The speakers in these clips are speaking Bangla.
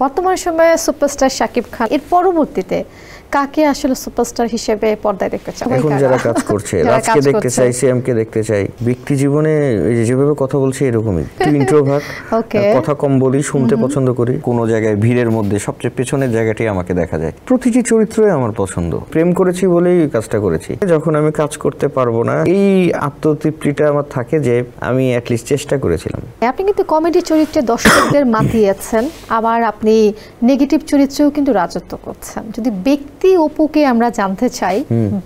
বর্তমান সময়ে সুপারস্টার শাকিব খান এর পরবর্তীতে কাকে আসলে সুপারস্টার হিসেবে পর্দায় দেখতে চান? এখন যারা কাজ করছে, রাজকে দেখতে চাই, সিএমকে দেখতে চাই। ব্যক্তি জীবনে যেভাবে কথা বলছি এরকমই, একটু ইন্ট্রোভার্ট, কথা কম বলি, শুনতে পছন্দ করি। কোনো জায়গায় ভিড়ের মধ্যে সবচেয়ে পেছনের জায়গাটি আমাকে দেখা যায়। প্রতিটি চরিত্রই আমার পছন্দ। প্রেম করেছি বলেই কাজটা করেছি। যখন আমি কাজ করতে পারবো না, এই আত্মতৃপ্তিটা আমার থাকে যে আমি অ্যাটলিস্ট চেষ্টা করেছিলাম। আপনি কিন্তু কমেডি চরিত্রে দর্শকদের মাতিয়েছেন, আবার আপনি নেগেটিভ চরিত্রেও কিন্তু রাজত্ব করছেন। যদি ব্যক্তি অপুকে আমরা জানতে চাই,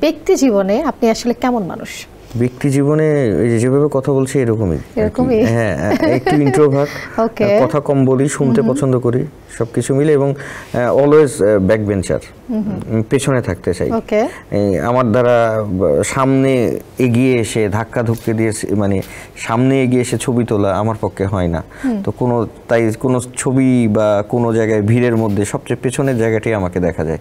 ব্যক্তি জীবনে আপনি আসলে কেমন মানুষ? ব্যক্তি জীবনে যেভাবে কথা বলছি এরকমই, হ্যাঁ, একটু ইন্ট্রোভার্ট, কথা কম বলি, শুনতে পছন্দ করি, সবকিছু মিলে, এবং অলওয়েজ ব্যাক বেঞ্চার, পেছনে থাকতে চাই। আমার দ্বারা সামনে এগিয়ে এসে ধাক্কা ধুক্কে দিয়ে, মানে সামনে এগিয়ে এসে ছবি তোলা আমার পক্ষে হয় না। তো তাই কোনো ছবি বা কোনো জায়গায় ভিড়ের মধ্যে সবচেয়ে পেছনের জায়গাটি আমাকে দেখা যায়,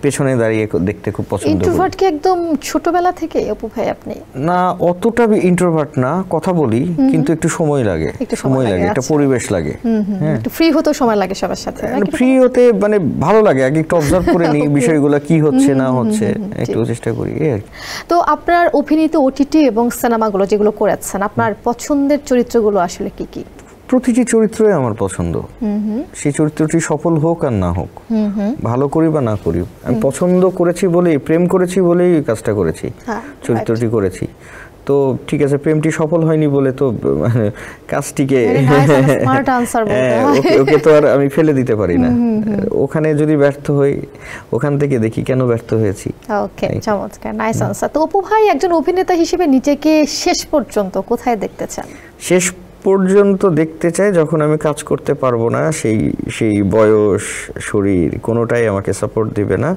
পেছনে দাঁড়িয়ে দেখতে খুব পছন্দ করি। ইন্ট্রোভার্ট কি একদম ছোটবেলা থেকে অপু ভাই আপনি? না, অতটা ইন্ট্রোভার্ট না, কথা বলি, কিন্তু একটু সময় লাগে, একটা পরিবেশ লাগে, একটু ফ্রি হতে সময় লাগে সবার সাথে। ফ্রি হতে মানে ভালো লাগে, আগে একটু অবজার্ভ করে নিই বিষয়গুলো কি হচ্ছে না হচ্ছে, একটু চেষ্টা করি। তো আপনার অভিনীত ওটিটি এবং সিনেমাগুলো যেগুলো করেছেন, আপনার পছন্দের চরিত্রগুলো আসলে কি কি? প্রতিটি চরিত্রই আমার পছন্দ। সেই চরিত্রটি সফল হোক আর না হোক, ভালো করি বা না করি, আমি পছন্দ করেছি বলেই, প্রেম করেছি বলেই কাজটা করেছি, চরিত্রটি করেছি। তো ঠিক আছে, প্রেমটি সফল হয়নি বলে তো কাজটিকে ওকে তো আর আমি ফেলে দিতে পারি না। ওখানে যদি ব্যর্থ হই, ওখান থেকে দেখি কেন ব্যর্থ হয়েছি। ওকে, চমৎকার, নাইস আনসার। তো অপু ভাই একজন অভিনেতা হিসেবে নিজেকে শেষ পর্যন্ত কোথায় দেখতে চান? শেষ পর্যন্ত দেখতে চাই যখন আমি কাজ করতে পারবো না, সেই বয়স, শরীর কোনোটাই আমাকে সাপোর্ট দিবে না,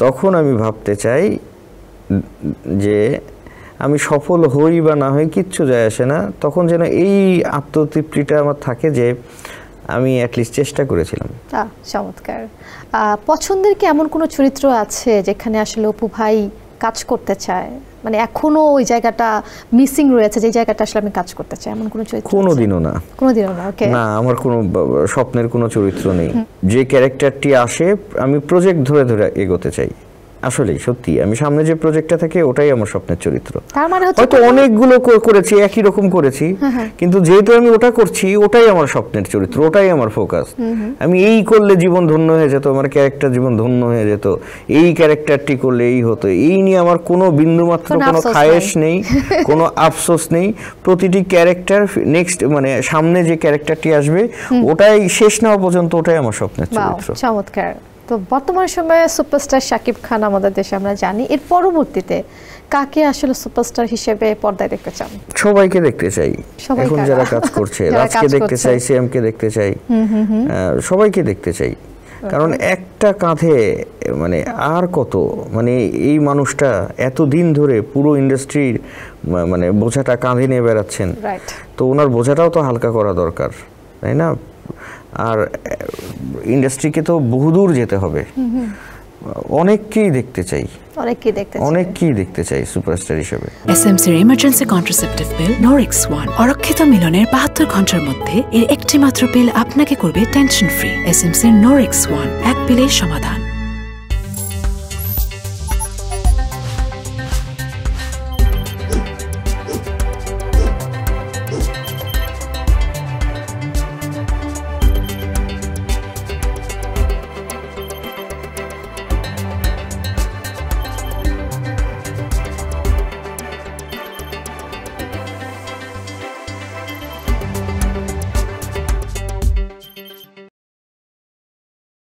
তখন আমি ভাবতে চাই যে আমি সফল হই বা না হই কিচ্ছু যায় আসে না, তখন যেন এই আত্মতৃপ্তিটা আমার থাকে যে আমি অ্যাটলিস্ট চেষ্টা করেছিলাম। চমৎকার। পছন্দের কি এমন কোনো চরিত্র আছে যেখানে আসলে অপু ভাই কাজ করতে চায়, মানে এখনো ওই জায়গাটা মিসিং রয়েছে, যে জায়গাটা আসলে আমি কাজ করতে চাই, এমন কোনো চরিত্র? কোনোদিনও না, কোনোদিনও না। ওকে, না, আমার কোনো স্বপ্নের কোনো চরিত্র নেই। যে ক্যারেক্টারটি আসে আমি প্রজেক্ট ধরে ধরে এগোতে চাই। আসলেই সত্যি, আমি সামনে যে প্রজেক্টটা থাকে ওটাই আমার স্বপ্নের চরিত্র। তার মানে হয়তো অনেকগুলো করেছি, একই রকম করেছি, কিন্তু যেহেতু আমি ওটা করছি, ওটাই আমার স্বপ্নের চরিত্র, ওটাই আমার ফোকাস। আমি এই করলে জীবন ধন্য হয়ে যেত, আমার ক্যারেক্টার জীবন ধন্য হয়ে যেত, এই ক্যারেক্টারটি করলে এই হতো, এই নিয়ে আমার কোনো বিন্দুমাত্র কোনো খায়েশ নেই, কোনো আফসোস নেই। প্রতিটি ক্যারেক্টার নেক্সট, মানে সামনে যে ক্যারেক্টারটি আসবে ওটাই শেষ না হওয়া পর্যন্ত, ওটাই আমার স্বপ্নের চরিত্র। চমৎকার। তো বর্তমান সময়ে সুপারস্টার শাকিব খান আমাদের দেশে আমরা জানি, এর পরবর্তীতে কাকে আসলে সুপারস্টার হিসেবে পর্দায় দেখতে চান? সবাইকে দেখতে চাই। এখন যারা কাজ করছে, রাজকে দেখতে চাই, সিএমকে দেখতে চাই, সবাইকে দেখতে চাই। কারণ একটা কাঁধে মানে আর কত, মানে এই মানুষটা এতদিন ধরে পুরো ইন্ডাস্ট্রির মানে বোঝাটা কাঁধে নিয়ে বেড়াচ্ছেন, তো ওনার বোঝাটাও তো হালকা করা দরকার, তাই না? আর ইন্ডাস্ট্রিকে তো বহুদূর যেতে হবে, অনেককেই দেখতে চাই, অনেককেই দেখতে চাই সুপারস্টার হিসেবে। এসএমসির emergency contraceptive pill Norix one, অরক্ষিত মিলনের 72 ঘন্টার মধ্যে এর একটি মাত্র পিল আপনাকে করবে টেনশন ফ্রি। এসএমসির নরিক্স ওয়ান, এক পিলের সমাধান।